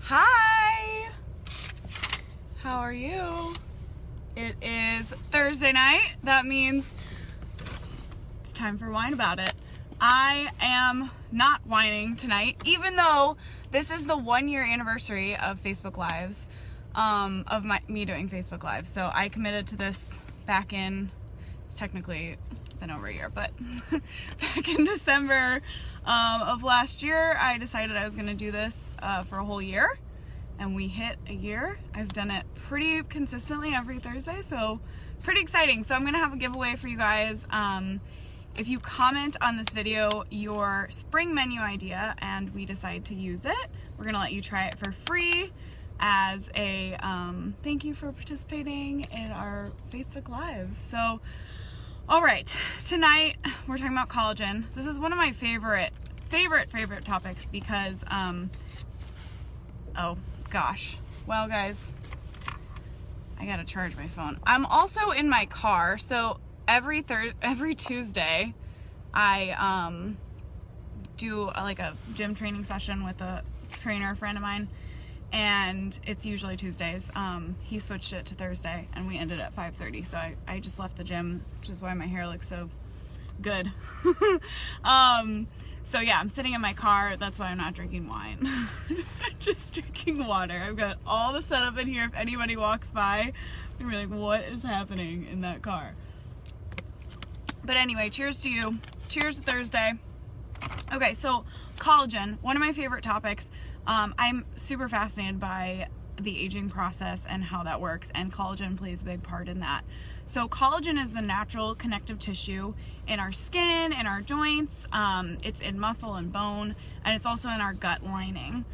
Hi! How are you? It is Thursday night. That means it's time for Whine About It. I am not whining tonight, even though this is the 1-year anniversary of Facebook Lives, of me doing Facebook Lives. So I committed to this back in, it's technically been over a year, but back in December of last year, I decided I was going to do this for a whole year, and we hit a year. I've done it pretty consistently every Thursday, so pretty exciting. So I'm going to have a giveaway for you guys. If you comment on this video your spring menu idea and we decide to use it, we're going to let you try it for free as a thank you for participating in our Facebook Lives. So all right, tonight we're talking about collagen. This is one of my favorite topics because, oh gosh. Well guys, I gotta charge my phone. I'm also in my car, so every Tuesday I do like a gym training session with a trainer friend of mine. And it's usually Tuesdays. He switched it to Thursday and we ended at 5:30. So I just left the gym, which is why my hair looks so good. So yeah, I'm sitting in my car. That's why I'm not drinking wine. Just drinking water. I've got all the setup in here. If anybody walks by, they'll be like, what is happening in that car? But anyway, cheers to you. Cheers to Thursday. Okay, so collagen, one of my favorite topics. I'm super fascinated by the aging process and how that works, and collagen plays a big part in that. So collagen is the natural connective tissue in our skin, in our joints, it's in muscle and bone, and it's also in our gut lining.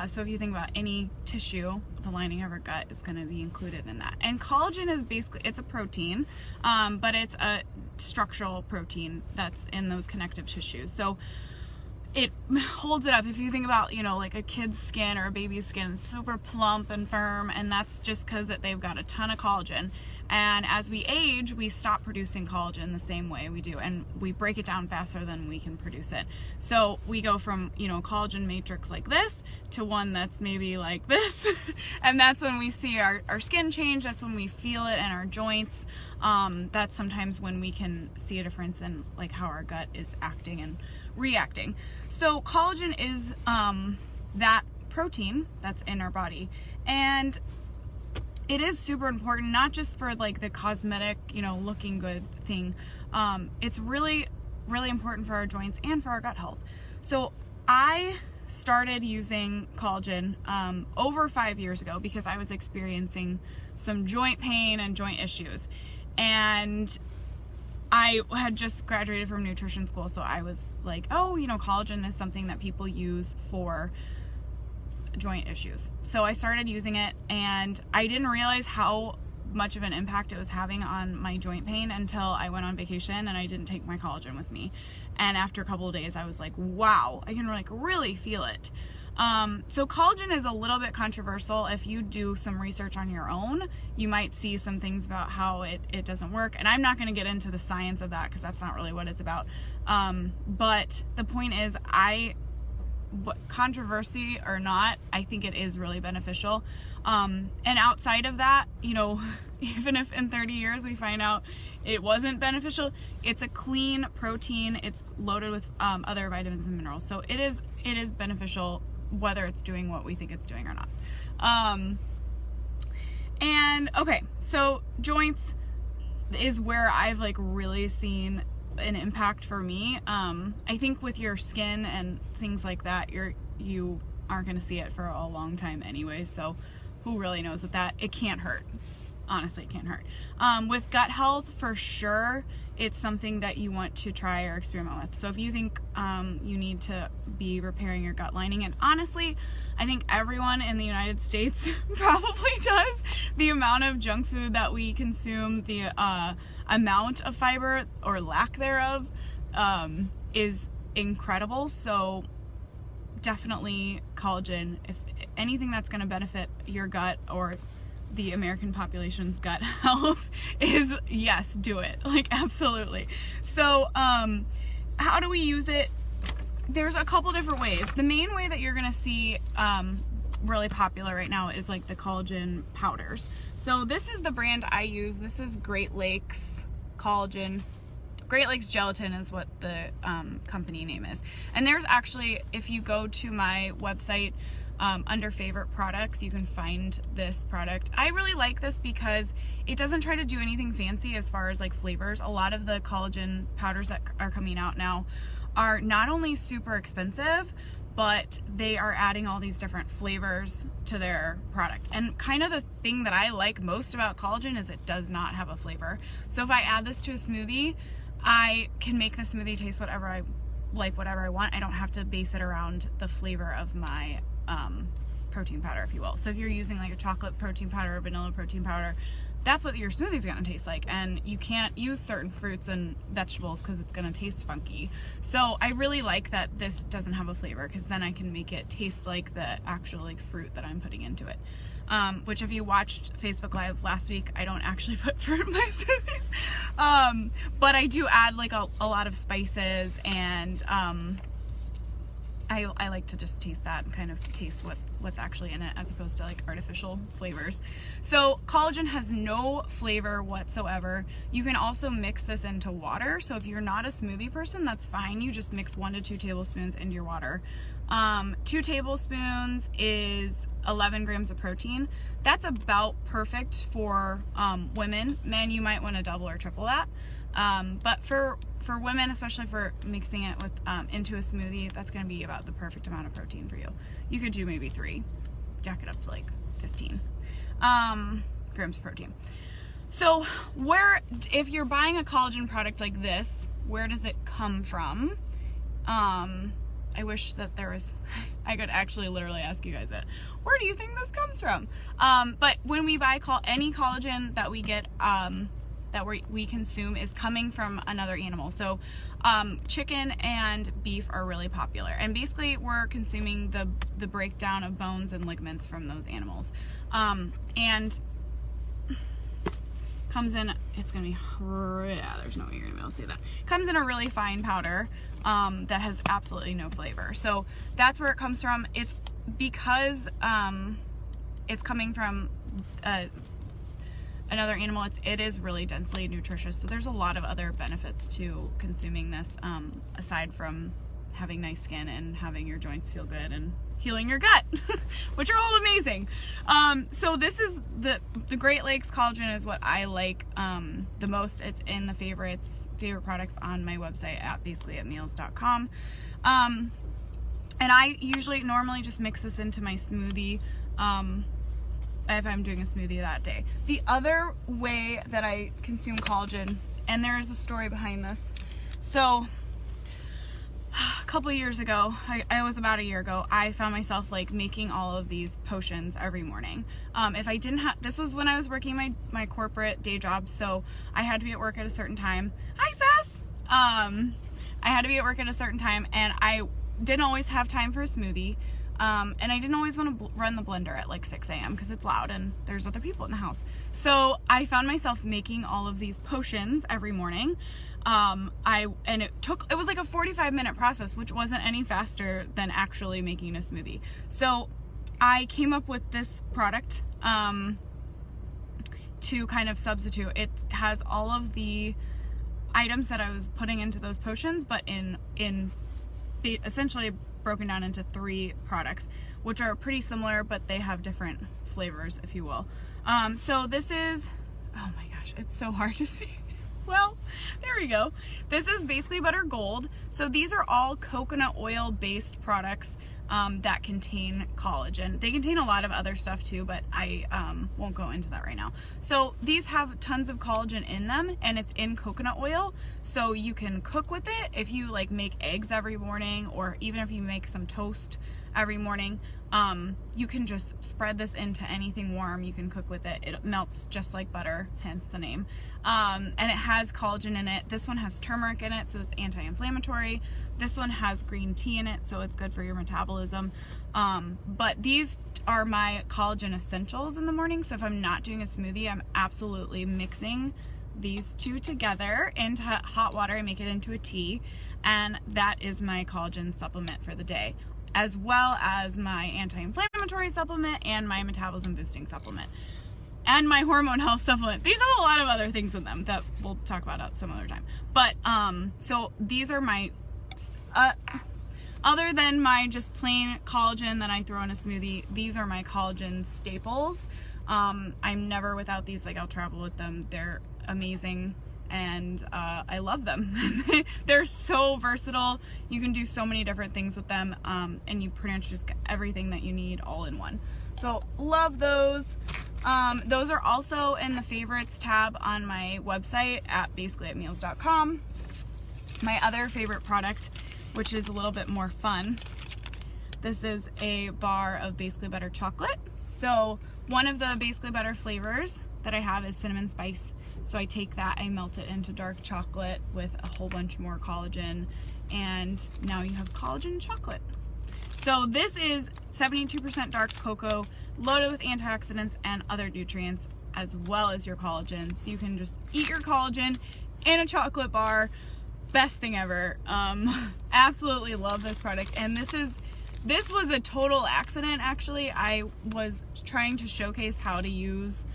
So if you think about any tissue, the lining of our gut is going to be included in that. And collagen is basically, it's a protein, but it's a structural protein that's in those connective tissues. So it holds it up. If you think about, you know, like a kid's skin or a baby's skin, it's super plump and firm, and that's just because they've got a ton of collagen. And as we age, we stop producing collagen the same way we do, and we break it down faster than we can produce it. So we go from, you know, collagen matrix like this to one that's maybe like this, and that's when we see our skin change. That's when we feel it in our joints. That's sometimes when we can see a difference in like how our gut is acting and reacting. So collagen is that protein that's in our body, and it is super important, not just for like the cosmetic, you know, looking good thing. It's really important for our joints and for our gut health. So I started using collagen over 5 years ago because I was experiencing some joint pain and joint issues, and I had just graduated from nutrition school, so I was like, oh, you know, collagen is something that people use for joint issues. So I started using it, and I didn't realize how much of an impact it was having on my joint pain until I went on vacation and I didn't take my collagen with me. And after a couple of days, I was like, wow, I can like really feel it. So collagen is a little bit controversial. If you do some research on your own, you might see some things about how it doesn't work. And I'm not going to get into the science of that because that's not really what it's about. But the point is, controversy or not, I think it is really beneficial. And outside of that, you know, even if in 30 years we find out it wasn't beneficial, it's a clean protein. It's loaded with other vitamins and minerals. So it is beneficial whether it's doing what we think it's doing or not. And okay, so joints is where I've like really seen an impact for me. I think with your skin and things like that, you aren't going to see it for a long time anyway, so who really knows with that? It can't hurt. Honestly, it can't hurt. With gut health, for sure, it's something that you want to try or experiment with. So if you think you need to be repairing your gut lining, and honestly, I think everyone in the United States probably does. The amount of junk food that we consume, the amount of fiber or lack thereof is incredible. So definitely collagen, if anything that's going to benefit your gut or the American population's gut health, is yes, do it. Like, absolutely. So how do we use it? There's a couple different ways. The main way that you're going to see really popular right now is like the Collagen Powders. So this is the brand I use. This is Great Lakes Collagen. Great Lakes Gelatin is what the company name is. And there's actually, if you go to my website, under favorite products, you can find this product. I really like this because it doesn't try to do anything fancy as far as like flavors. A lot of the collagen powders that are coming out now are not only super expensive, but they are adding all these different flavors to their product. And kind of the thing that I like most about collagen is it does not have a flavor. So if I add this to a smoothie, I can make the smoothie taste whatever I like, whatever I want. I don't have to base it around the flavor of my protein powder, if you will. So if you're using like a chocolate protein powder or vanilla protein powder, that's what your smoothie is going to taste like. And you can't use certain fruits and vegetables because it's going to taste funky. So I really like that this doesn't have a flavor, because then I can make it taste like the actual like fruit that I'm putting into it. Which if you watched Facebook Live last week, I don't actually put fruit in my smoothies. But I do add like a lot of spices, and I like to just taste that and kind of taste what's actually in it, as opposed to like artificial flavors. So collagen has no flavor whatsoever. You can also mix this into water. So if you're not a smoothie person, that's fine. You just mix 1 to 2 tablespoons into your water. 2 tablespoons is 11 grams of protein. That's about perfect for women. Men, you might want to double or triple that. But for women, especially for mixing it with into a smoothie, that's going to be about the perfect amount of protein for you. You could do maybe 3, jack it up to like 15 grams of protein. So if you're buying a collagen product like this, where does it come from? I wish that I could actually literally ask you guys it. Where do you think this comes from? But when we buy any collagen that we get, that we consume, is coming from another animal. So chicken and beef are really popular, and basically we're consuming the breakdown of bones and ligaments from those animals. And comes in, it's gonna be, yeah, there's no way you're gonna be able to see that. Comes in a really fine powder that has absolutely no flavor. So that's where it comes from. It's because it's coming from another animal. It is really densely nutritious. So there's a lot of other benefits to consuming this, aside from having nice skin and having your joints feel good and healing your gut, which are all amazing. So this is the Great Lakes Collagen is what I like the most. It's in the favorite products on my website at basicallyatmeals.com. And I normally just mix this into my smoothie if I'm doing a smoothie that day. The other way that I consume collagen, and there is a story behind this. So a couple of years ago, I was about a year ago, I found myself like making all of these potions every morning. If I didn't have, this was when I was working my corporate day job, so I had to be at work at a certain time. Hi, Sass! I had to be at work at a certain time, and I didn't always have time for a smoothie. And I didn't always want to run the blender at like 6 a.m. because it's loud and there's other people in the house. So I found myself making all of these potions every morning. It was like a 45-minute process, which wasn't any faster than actually making a smoothie. So I came up with this product to kind of substitute. It has all of the items that I was putting into those potions, but in essentially broken down into 3 products, which are pretty similar, but they have different flavors, if you will. So this is, oh my gosh, it's so hard to see. Well, there we go. This is Basically Butter Gold. So these are all coconut oil based products that contain collagen. They contain a lot of other stuff too, but I won't go into that right now. So these have tons of collagen in them, and it's in coconut oil. So you can cook with it if you like make eggs every morning, or even if you make some toast every morning. You can just spread this into anything warm. You can cook with it. It melts just like butter, hence the name. And it has collagen in it. This one has turmeric in it, so it's anti-inflammatory. This one has green tea in it, so it's good for your metabolism. But these are my collagen essentials in the morning. So if I'm not doing a smoothie, I'm absolutely mixing these 2 together into hot water and make it into a tea. And that is my collagen supplement for the day. as well as my anti-inflammatory supplement and my metabolism boosting supplement and my hormone health supplement. These have a lot of other things in them that we'll talk about at some other time. But so these are my other than my just plain collagen that I throw in a smoothie, these are my collagen staples. I'm never without these. Like, I'll travel with them. They're amazing, and I love them. They're so versatile. You can do so many different things with them, and you pretty much just get everything that you need all in one. So love those. Those are also in the favorites tab on my website at basicallyatmeals.com. My other favorite product, which is a little bit more fun, this is a bar of Basically Better chocolate. So one of the Basically Better flavors that I have is cinnamon spice. So I take that, I melt it into dark chocolate with a whole bunch more collagen, and now you have collagen chocolate. So this is 72% dark cocoa, loaded with antioxidants and other nutrients, as well as your collagen. So you can just eat your collagen in a chocolate bar. Best thing ever. Absolutely love this product. And this was a total accident, actually. I was trying to showcase how to use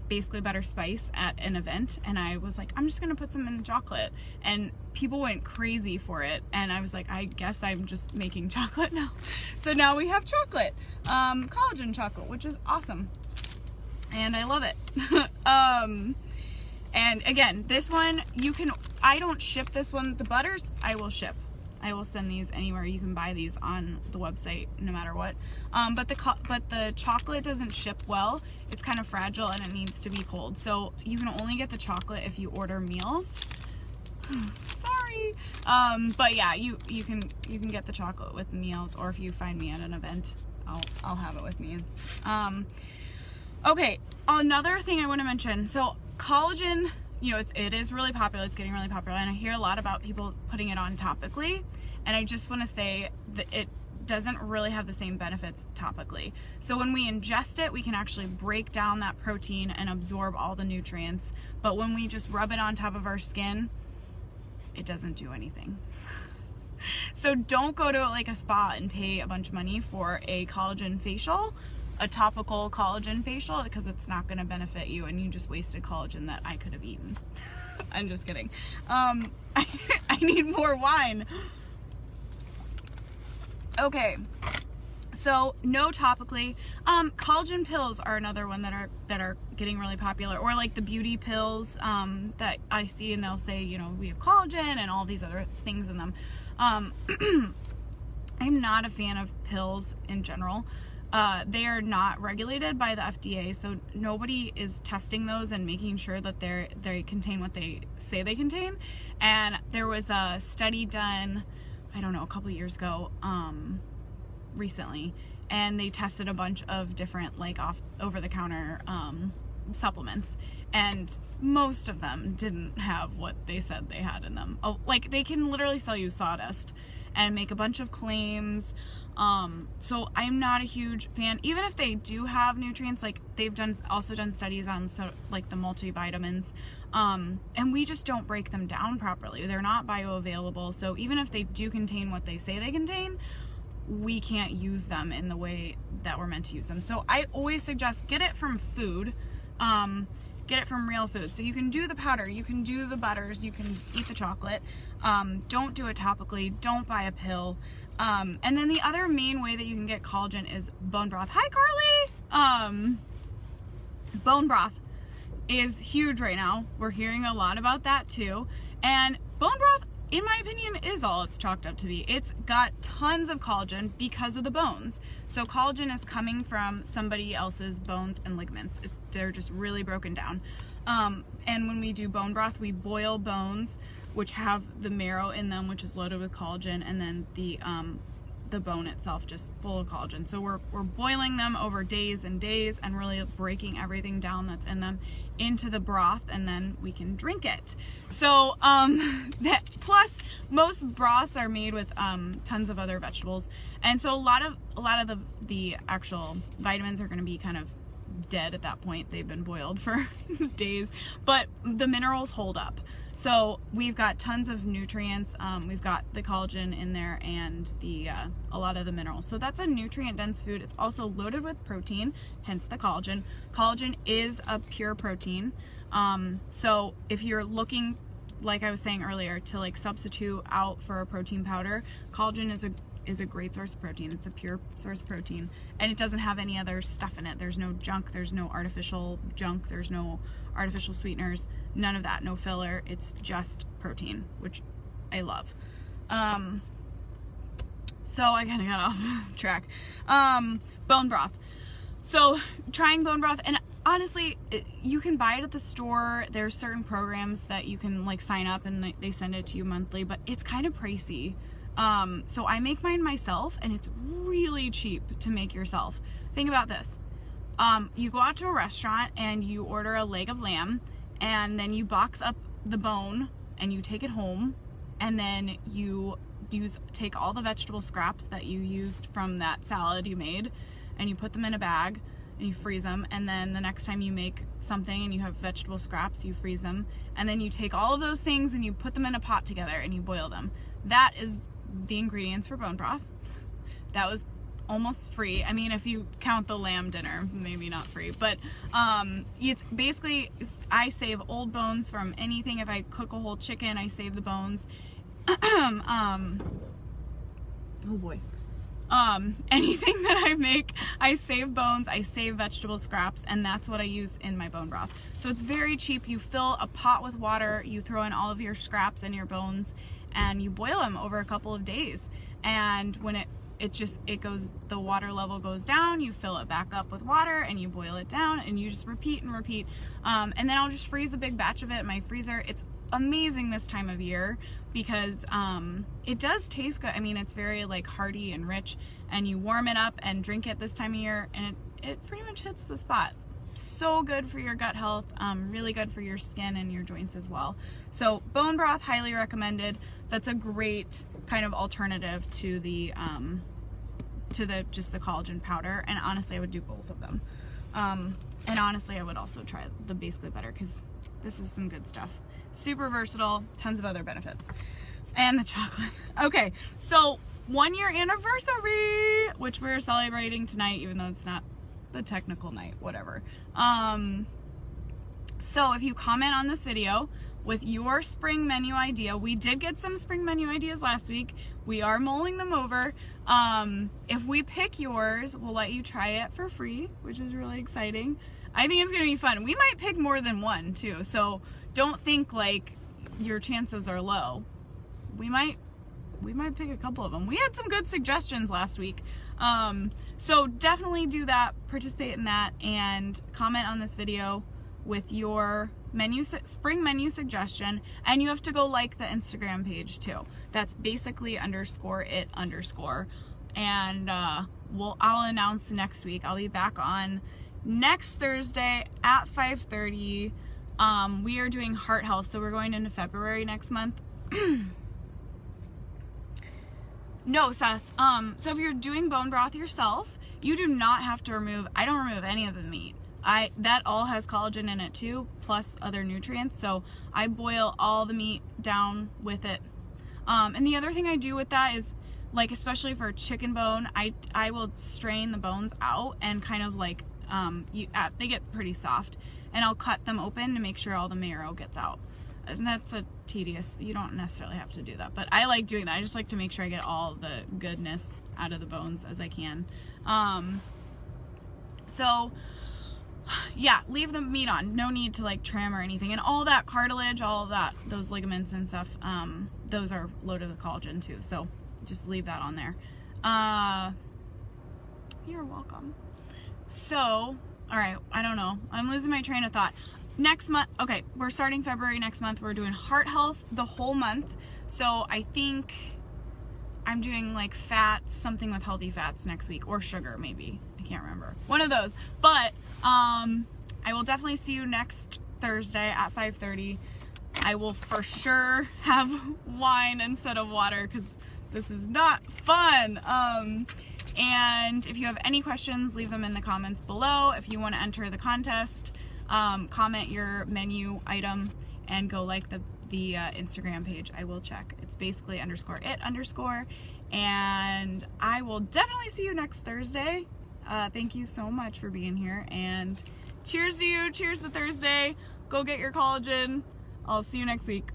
Basically Better spice at an event, and I was like, I'm just gonna put some in the chocolate, and people went crazy for it, and I was like, I guess I'm just making chocolate now. So now we have chocolate, collagen chocolate, which is awesome, and I love it. And again, this one, I don't ship this one. The butters, I will ship. I will send these anywhere. You can buy these on the website no matter what. But the chocolate doesn't ship well. It's kind of fragile and it needs to be cold. So you can only get the chocolate if you order meals. Sorry. But yeah, you can get the chocolate with meals, or if you find me at an event, I'll have it with me. Okay, another thing I want to mention. So collagen, it is really popular. It's getting really popular, and I hear a lot about people putting it on topically, and I just want to say that it doesn't really have the same benefits topically. So when we ingest it, we can actually break down that protein and absorb all the nutrients, but when we just rub it on top of our skin, it doesn't do anything. So don't go to like a spa and pay a bunch of money for a collagen facial, a topical collagen facial, because it's not going to benefit you, and you just wasted collagen that I could have eaten. I'm just kidding. I need more wine. Okay, so no topically. Collagen pills are another one that are getting really popular, or like the beauty pills that I see, and they'll say, we have collagen and all these other things in them. I'm not a fan of pills in general. They are not regulated by the FDA, so nobody is testing those and making sure that they contain what they say they contain. And there was a study done, I don't know, a couple years ago, recently, and they tested a bunch of different like over-the-counter supplements, and most of them didn't have what they said they had in them. Like, they can literally sell you sawdust and make a bunch of claims. So I'm not a huge fan, even if they do have nutrients. Like, they've also done studies on like the multivitamins, and we just don't break them down properly. They're not bioavailable, so even if they do contain what they say they contain, we can't use them in the way that we're meant to use them. So I always suggest get it from food, get it from real food. So you can do the powder, you can do the butters, you can eat the chocolate. Don't do it topically, don't buy a pill. And then the other main way that you can get collagen is bone broth. Hi, Carly! Bone broth is huge right now. We're hearing a lot about that too. And bone broth, in my opinion, is all it's chalked up to be. It's got tons of collagen because of the bones. So collagen is coming from somebody else's bones and ligaments. They're just really broken down. And when we do bone broth, we boil bones, which have the marrow in them, which is loaded with collagen, and then the bone itself just full of collagen. So we're boiling them over days and days and really breaking everything down that's in them into the broth, and then we can drink it. So plus most broths are made with tons of other vegetables, and so a lot of the actual vitamins are going to be kind of dead at that point. They've been boiled for days, but the minerals hold up. So we've got tons of nutrients. We've got the collagen in there and a lot of the minerals. So that's a nutrient dense food. It's also loaded with protein, hence the collagen. Collagen is a pure protein. So if you're looking, like I was saying earlier, to like substitute out for a protein powder, collagen is a great source of protein. It's a pure source of protein, and it doesn't have any other stuff in it. There's no junk, there's no artificial junk, there's no artificial sweeteners, none of that, no filler. It's just protein, which I love. So I kind of got off track. Bone broth. So trying bone broth, and honestly, you can buy it at the store. There's certain programs that you can like sign up and they send it to you monthly, but it's kind of pricey. So I make mine myself, and it's really cheap to make yourself. Think about this. You go out to a restaurant and you order a leg of lamb, and then you box up the bone and you take it home, and then you take all the vegetable scraps that you used from that salad you made, and you put them in a bag and you freeze them, and then the next time you make something and you have vegetable scraps, you freeze them, and then you take all of those things and you put them in a pot together and you boil them. That is the ingredients for bone broth. That was almost free. I mean, if you count the lamb dinner, maybe not free, but it's basically, I save old bones from anything. If I cook a whole chicken, I save the bones. Oh boy. Anything that I make, I save bones, I save vegetable scraps, and that's what I use in my bone broth. So it's very cheap. You fill a pot with water, you throw in all of your scraps and your bones, and you boil them over a couple of days. And when it goes, the water level goes down, you fill it back up with water and you boil it down, and you just repeat and repeat. And then I'll just freeze a big batch of it in my freezer. It's amazing this time of year because it does taste good. I mean, it's very like hearty and rich, and you warm it up and drink it this time of year, and it pretty much hits the spot. So good for your gut health, really good for your skin and your joints as well. So bone broth, highly recommended. That's a great kind of alternative to the just the collagen powder, and honestly I would do both of them. And honestly I would also try the Basically Better, because this is some good stuff. Super versatile, tons of other benefits. And the chocolate. Okay, so 1 year anniversary, which we're celebrating tonight, even though it's not the technical night, whatever. So if you comment on this video with your spring menu idea, we did get some spring menu ideas last week. We are mulling them over. If we pick yours, we'll let you try it for free, which is really exciting. I think it's gonna be fun. We might pick more than one too, so don't think like your chances are low. We might pick a couple of them. We had some good suggestions last week. So definitely do that, participate in that, and comment on this video with your spring menu suggestion. And you have to go like the Instagram page too. That's basically _it_. And I'll announce next week. I'll be back on next Thursday at 5:30. We are doing heart health, so we're going into February next month. No, Sess. So if you're doing bone broth yourself, you do not have to I don't remove any of the meat. That all has collagen in it too, plus other nutrients. So I boil all the meat down with it. And the other thing I do with that is, like, especially for chicken bone, I will strain the bones out and kind of like, they get pretty soft, and I'll cut them open to make sure all the marrow gets out. And that's tedious. You don't necessarily have to do that, but I like doing that. I just like to make sure I get all the goodness out of the bones as I can. So yeah, leave the meat on. No need to like trim or anything. And all that cartilage, all of that, those ligaments and stuff, those are loaded with collagen too. So just leave that on there. You're welcome. So, all right, I don't know. I'm losing my train of thought. Next month, okay, we're starting February next month. We're doing heart health the whole month. So I think I'm doing like fats, something with healthy fats next week, or sugar maybe. I can't remember. One of those. But I will definitely see you next Thursday at 5:30. I will for sure have wine instead of water because this is not fun. And if you have any questions, leave them in the comments below. If you want to enter the contest, comment your menu item and go like the Instagram page. I will check. It's basically _it_. And I will definitely see you next Thursday. Thank you so much for being here, and cheers to you. Cheers to Thursday. Go get your collagen. I'll see you next week.